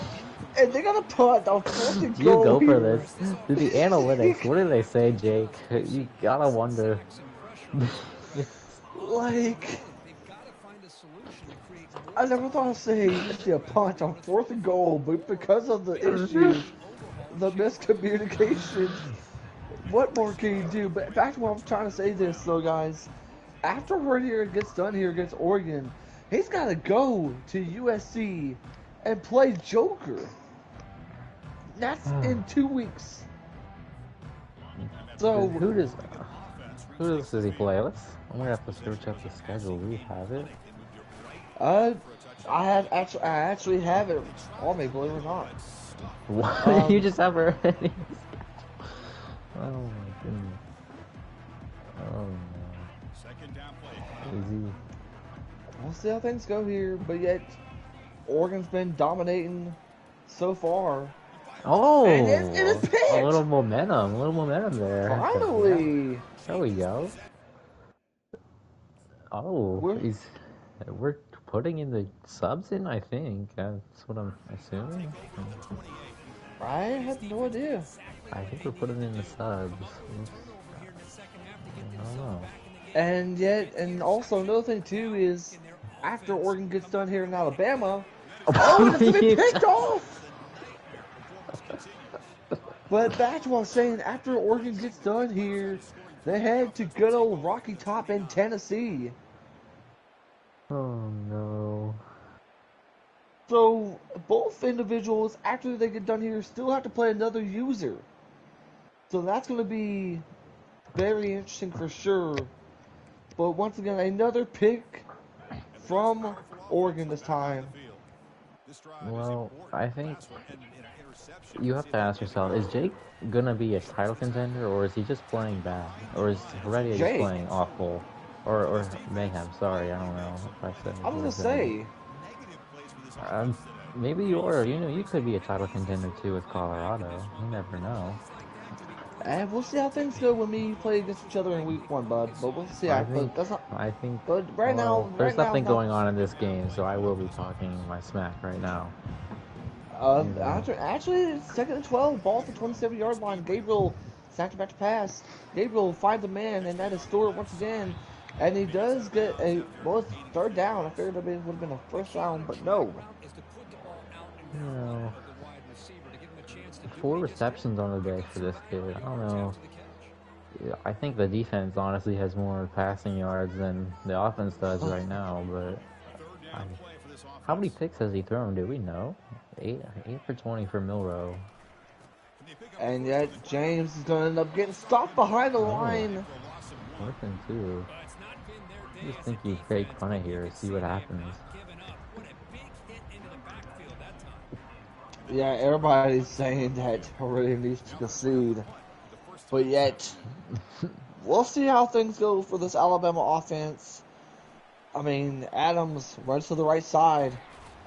And they got a punt on 4th and goal. You go for this. Do the analytics, what do they say, Jake? You gotta wonder. I never thought I'd say a punt on 4th and goal, but because of the issues, the miscommunication, what more can you do? But back to what I'm trying to say this, though, guys. After Heredia gets done here against Oregon, he's got to go to USC and play Joker. That's in 2 weeks. So who does he play? I'm gonna have to search up the schedule. Do we have it? I actually have it on me, believe it or not. What? You just have her already? Oh my goodness. Oh no. Easy. We'll see how things go here, but yet Oregon's been dominating so far. Oh, and it's picked. A little momentum there. Finally. There we go. Oh, we're putting in the subs in, I think. That's what I'm assuming. I have no idea. I think we're putting in the subs. I don't know. And also another thing too is after Oregon gets done here in Alabama, it's gonna be picked off. But back to what I was saying, after Oregon gets done here, they head to good old Rocky Top in Tennessee. Oh no. So both individuals, after they get done here, still have to play another user. So that's going to be very interesting for sure. But once again, another pick from Oregon this time. Well, I think you have to ask yourself, is Jake gonna be a title contender, or is he just playing bad? Or is Heredia just Jake, playing awful? Or Mayhem, sorry, I don't know if I said I was the going right to thing. say, Maybe you could be a title contender too with Colorado. You never know. and we'll see how things go when we play against each other in week 1, bud. But we'll see. I But think, that's not. I think, But right now, well, there's it's nothing not. going on in this game, so I will be talking my smack right now. You know, Actually, it's second and 12, ball at the 27-yard line. Gabriel snapped back to pass. Gabriel finds a man, and that is Stewart once again. And he does get it's third down. I figured it would have been a first down, but no. you know, 4 receptions on the day for this kid. I don't know. Yeah, I think the defense honestly has more passing yards than the offense does right now. But I, how many picks has he thrown? Do we know? Eight for 20 for Milrow. And yet, James is going to end up getting stopped behind the Oh, line. 4th and 2. I just think you fake punt it here, see what happens. Yeah, everybody's saying that already needs to concede. But yet, we'll see how things go for this Alabama offense. I mean, Adams runs to the right side.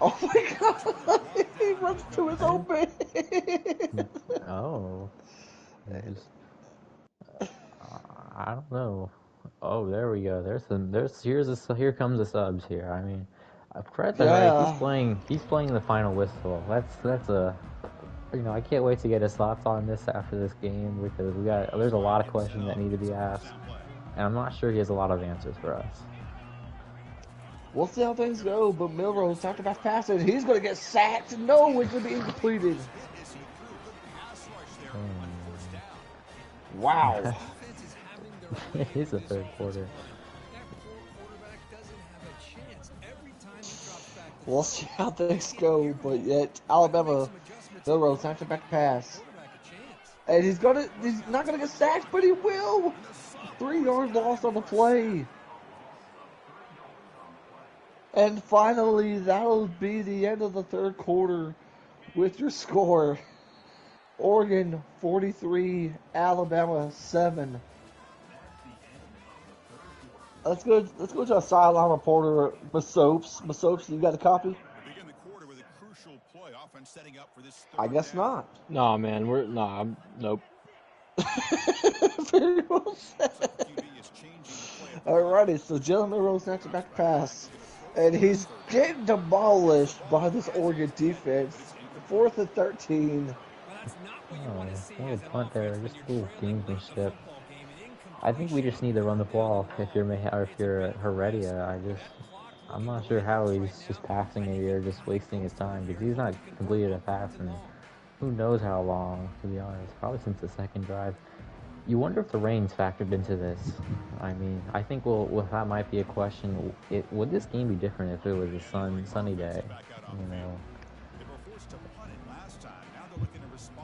Oh my god! He runs to his open! Oh, just I don't know. Oh, there we go. Here comes the subs here. I mean, credit to Hurry. Yeah. He's playing the final whistle. That's a I can't wait to get his thoughts on this after this game because there's a lot of questions that need to be asked, and I'm not sure he has a lot of answers for us. We'll see how things go, but Milrose after that pass, and he's going to get sacked. No, it's going to be incompleted. Wow. He's a third quarter. We'll see how things go, but yet Alabama, Milrose after back pass. And he's not gonna get sacked, but he will. 3 yard loss on the play. And finally, that'll be the end of the third quarter with your score. Oregon 43, Alabama 7. Let's go to a sideline reporter, Masopes. Masopes, you got a copy? I guess not. Nah, man, nope. Very well said. Alrighty, so Jalen Milroe snaps it back pass. And he's getting demolished by this Oregon defense. 4th and 13. Oh, a little punt there, just a little gamesmanship. I think we just need to run the ball if you're Heredia. I'm not sure how he's just passing it here, just wasting his time because he's not completed a pass in who knows how long, to be honest. Probably since the second drive. You wonder if the rain's factored into this. I mean, I think that might be a question. Would this game be different if it was a sunny day? You know.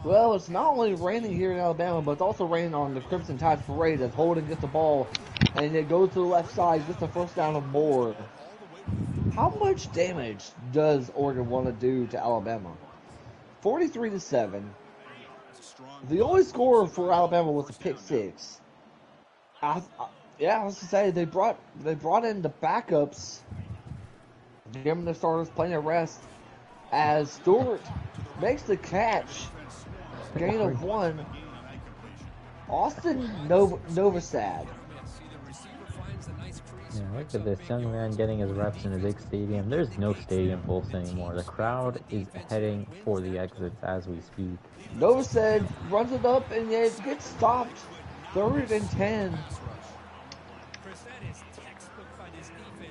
Well, it's not only raining here in Alabama, but it's also raining on the Crimson Tide Parade as Holden gets the ball and it goes to the left side, gets the first down or more. How much damage does Oregon want to do to Alabama? 43-7. The only score for Alabama was a pick six. I was to say they brought in the backups, giving the starters plenty of rest. As Stewart makes the catch, gain of 1. Austin Novosad. Yeah, look at this young man getting his reps in a big stadium. There's no stadium pulse anymore. The crowd is heading for the exits as we speak. Novosad runs it up and yet gets stopped. 3rd and 10.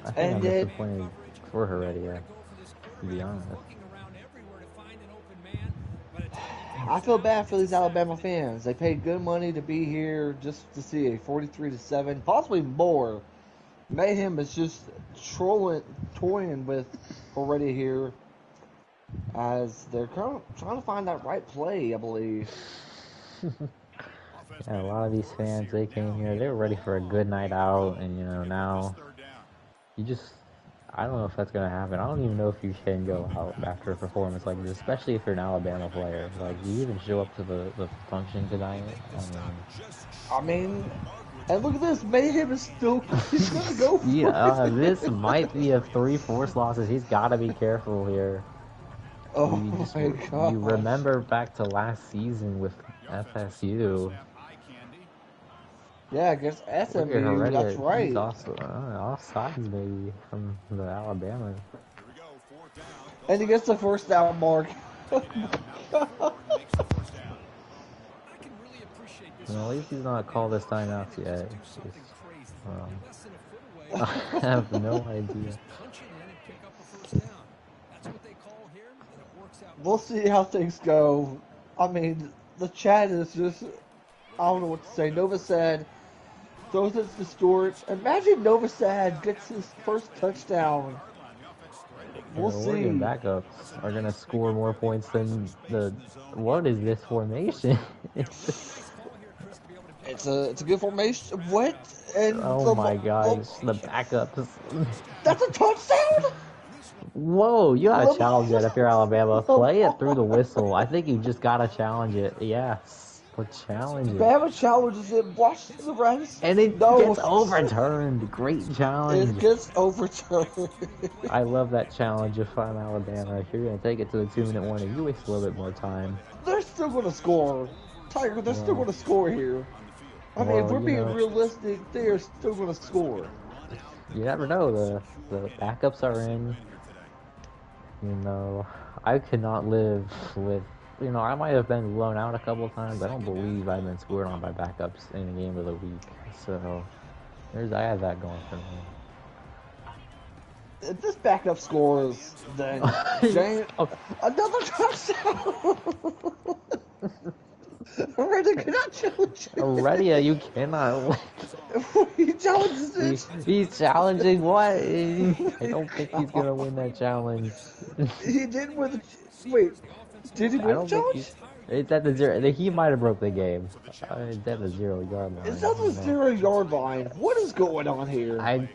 I think I'm disappointed for Heredia, to be honest. I feel bad for these Alabama fans. They paid good money to be here just to see a 43-7, possibly more. Mayhem is just toying with already here. as they're kind of trying to find that right play, I believe. Yeah, a lot of these fans, they came here, they were ready for a good night out, and now you just, I don't know if that's gonna happen. I don't even know if you can go out after a performance like this, especially if you're an Alabama player. Like, you even show up to the function tonight. I mean, and look at this, Mayhem is still, he's going to go Yeah, for it. this might be a 3 forced losses. He's got to be careful here. Oh You just my you gosh. remember back to last season with FSU. Yeah, against Look at SMU, that's Heredia. He's right. also offsides maybe from the Alabama. And he gets the first down mark. Oh my god. At least he's not called his timeouts yet. Um, I have no idea. We'll see how things go. I mean, the chat is just, I don't know what to say. Nova said, throws it to Storage. Imagine Nova Sad gets his first touchdown. The We'll Oregon see. backups are gonna score more points than the. What is this formation? It's a good formation. What? And Oh the my gosh, the backups. that's a touchdown. Whoa, you gotta challenge that if you're Alabama. Play it through the Lamar. whistle. I think you just gotta challenge it. Yes, but challenge it. Bama challenges it. Watch the refs. And it No, gets overturned. Great it challenge. gets overturned. I love that challenge if I'm Alabama. If you're gonna take it to the 2 minute warning, you waste a little bit more time. They're still going to score. Tiger, they're still Well, going to score here. I mean, if well, we're being realistic, they are still going to score. you never know. The backups are in. I could not live with. I might have been blown out a couple of times. I don't believe I've been scored on by backups in a game of the week. So I have that going for me. If this backup scores, then James, Oh, another touchdown. Ready cannot challenge Aurelia, you cannot. it. He challenges it. He's challenging what? I Oh my don't think he's gonna God. win that challenge. He did with. Wait, did he I win the don't think challenge? he's. It's at the zero. He might have broke the game. It's at the 0 yard It's line. not the 0 yard line. What is going on here? I.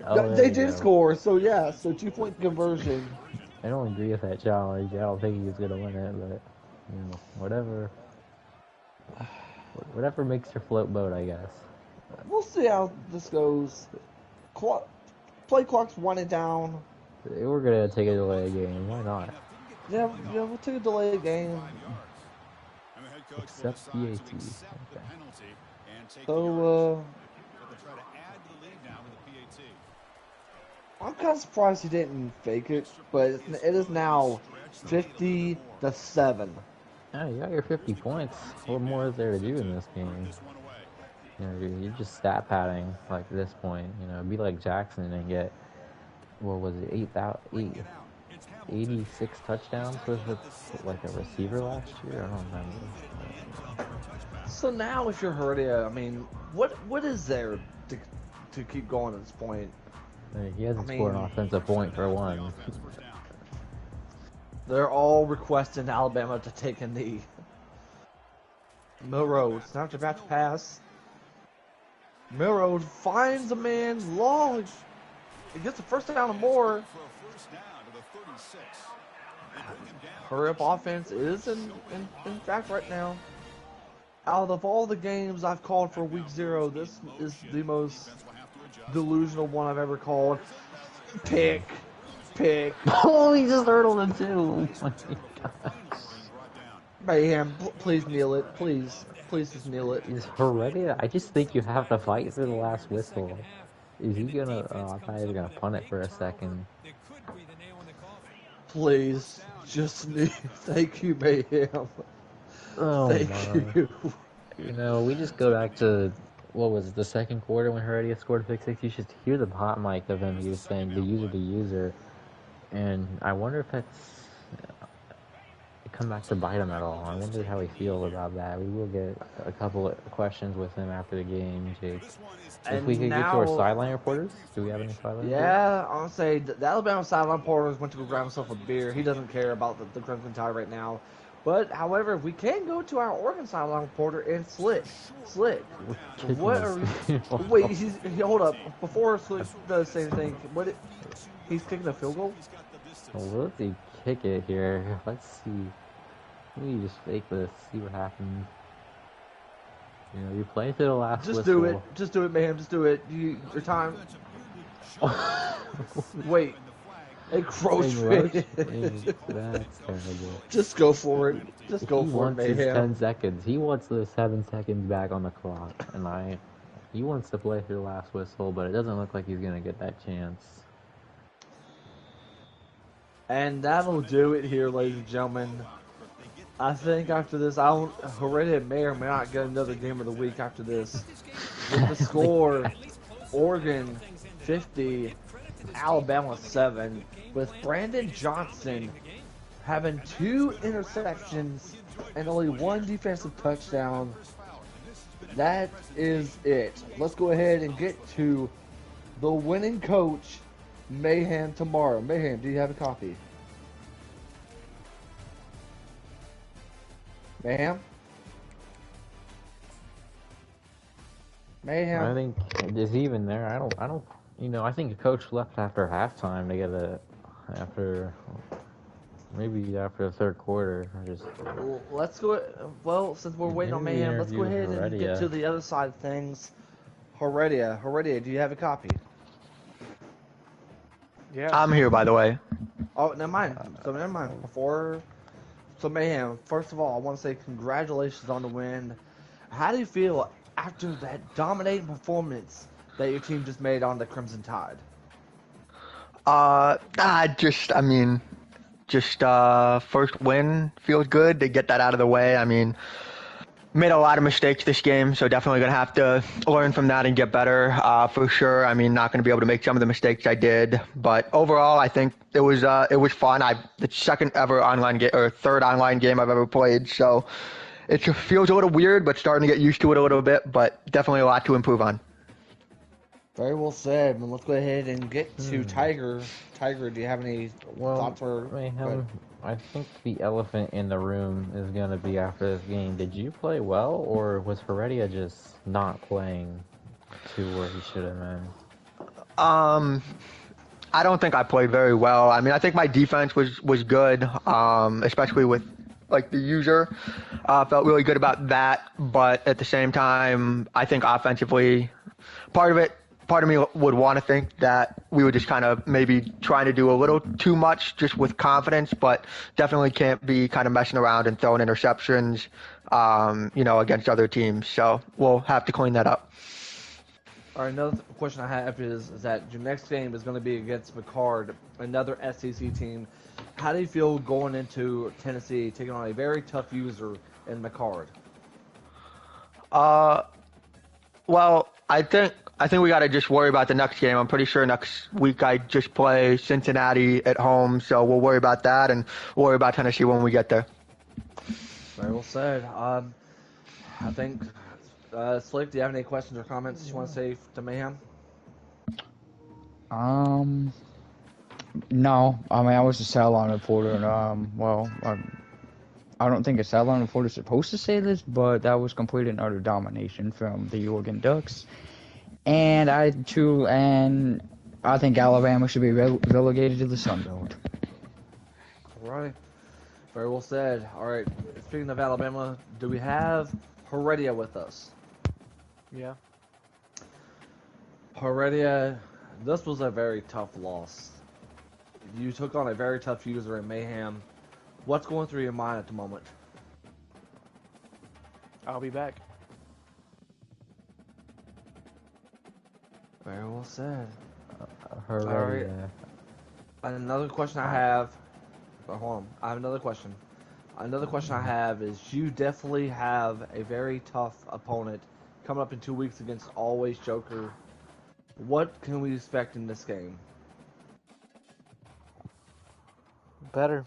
Oh, No, there they you did go. score, so yeah, so 2 point conversion. I don't agree with that challenge. I don't think he's gonna win it, but whatever. Whatever makes your float boat, I guess. We'll see how this goes. Play clock's winding down. We're gonna take a delay game. Why not? Yeah, we'll take a delay game. Except PAT. Okay. So, I'm kind of surprised he didn't fake it, but it is now 50-7. Yeah, you got your 50 points. What more is there to do in this game? You're just stat padding like at this point. Be like Jackson and get, what was it, 86 touchdowns with like a receiver last year? I don't remember. So now, if you're Herdia, I mean, what is there to keep going at this point? He hasn't scored an offensive point for one. They're all requesting Alabama to take a knee. Milroad, snap to back to pass. Milroad finds a man long. He gets the first down and more. Hurry up offense is in fact right now. Out of all the games I've called for week 0, this is the most delusional one I've ever called. Pick. Oh, he just hurdled him too. Oh my gosh. Mayhem, please kneel it. Please just kneel it. Is Heredia? I just think you have to fight through the last whistle. Is he gonna? Oh, I thought he was gonna punt it for a second. Please, just kneel. Thank you, Mayhem. Oh Thank my. you. We just go back to, what was it, the second quarter when Heredia scored a pick six. You should hear the hot mic of him. He was saying the user, and I wonder if that's. come back to bite him at all. I wonder how he feels about that. We will get a couple of questions with him after the game, Jake. If we And could get to our now, sideline reporters, do we have any sideline reporters? yeah, I'll say the Alabama sideline reporters went to go grab himself a beer. He doesn't care about the Crimson Tide right now. But, however, we can go to our Oregon sideline reporter and Slick. Slick, Kicking what this are you... field Wait, goal. hold up. Before Slick does the same thing, he's kicking a field goal? Well, let's see, kick it here. Let's see. Let me just fake this, see what happens. You know, you play to the last Just whistle. do it. Just do it, man. Just do it. Your time... Wait. Encroachment. That's terrible. Just go for it. Just go He for it, wants his Mayhem. 10 seconds. He wants the 7 seconds back on the clock. And he wants to play through the last whistle, but it doesn't look like he's going to get that chance. And that'll do it here, ladies and gentlemen. I think after this, Heredia may or may not get another game of the week after this. With the score, Oregon 50, Alabama 7, with Brandon Johnson having 2 interceptions and only 1 defensive touchdown. That is it. Let's go ahead and get to the winning coach, Mayhem, tomorrow. Mayhem, do you have a copy? Mayhem? Mayhem? I think, is he even there? I don't, I think the coach left after halftime to get maybe after the third quarter. Well, let's go. Well, since we're waiting on Maybe we Mayhem, let's go interview ahead and Heredia. get to the other side of things. Heredia, do you have a copy? Yeah. I'm here, by the way. Oh, never mind. So Mayhem, first of all, I want to say congratulations on the win. How do you feel after that dominating performance that your team just made on the Crimson Tide? First win feels good to get that out of the way. I mean, made a lot of mistakes this game, so definitely going to have to learn from that and get better for sure. I mean, not going to be able to make some of the mistakes I did, but overall, I think it was fun. The second ever online game or third online game I've ever played, so it feels a little weird, but starting to get used to it a little bit. But definitely a lot to improve on. Very well said. And let's go ahead and get to Tiger. Tiger, do you have any thoughts or? Mayhem, I think the elephant in the room is going to be after this game. Did you play well, or was Heredia just not playing to where he should have been? I don't think I played very well. I mean, I think my defense was good, especially with like the user. Felt really good about that, but at the same time, I think offensively, part of me would want to think that we were just kind of maybe trying to do a little too much just with confidence, but definitely can't be kind of messing around and throwing interceptions, against other teams. So we'll have to clean that up. All right, another question I have is that your next game is going to be against McCard, another SEC team. How do you feel going into Tennessee, taking on a very tough user in McCard? Well, I think we got to just worry about the next game. I'm pretty sure next week I just play Cincinnati at home, so we'll worry about that and worry about Tennessee when we get there. Very well said. I think, Slick, do you have any questions or comments you want to say to Mayhem? No. I mean, I was a sideline reporter, and I don't think a sideline reporter is supposed to say this, but that was complete and utter domination from the Oregon Ducks. And I think Alabama should be relegated to the Sun Belt. All right. Very well said. All right. Speaking of Alabama, do we have Heredia with us? Yeah. Heredia, this was a very tough loss. You took on a very tough user in Mayhem. What's going through your mind at the moment? I'll be back. Very well said. Heredia. Another question I have. Hold on. I have another question. Another question I have is you definitely have a very tough opponent coming up in 2 weeks against Always Joker. What can we expect in this game? Better.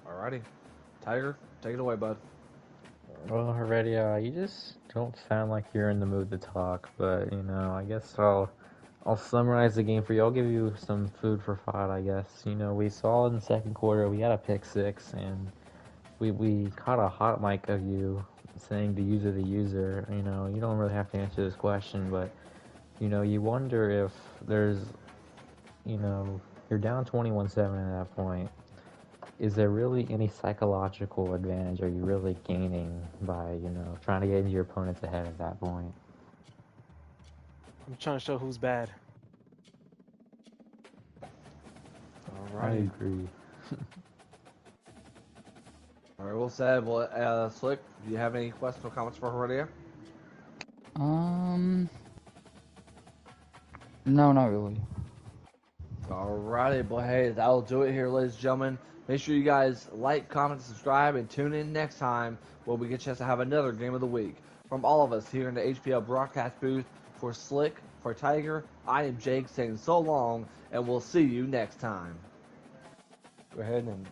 Alrighty. Tiger, take it away, bud. Well, Heredia, you just don't sound like you're in the mood to talk, but I guess I'll summarize the game for you. I'll give you some food for thought, I guess. We saw in the second quarter we had a pick six, and we caught a hot mic of you saying the user. You don't really have to answer this question, but you wonder if there's, you're down 21-7 at that point. Is there really any psychological advantage are you really gaining by, trying to get into your opponent's head at that point? I'm trying to show who's bad. I Alrighty. agree. Alright, well said. Well, Slick, do you have any questions or comments for Heredia? No, not really. Alrighty, but hey, that'll do it here, ladies and gentlemen. Make sure you guys like, comment, subscribe, and tune in next time when we get a chance to have another game of the week. From all of us here in the HPL broadcast booth, for Slick, for Tiger, I am Jake saying so long, and we'll see you next time. Go ahead and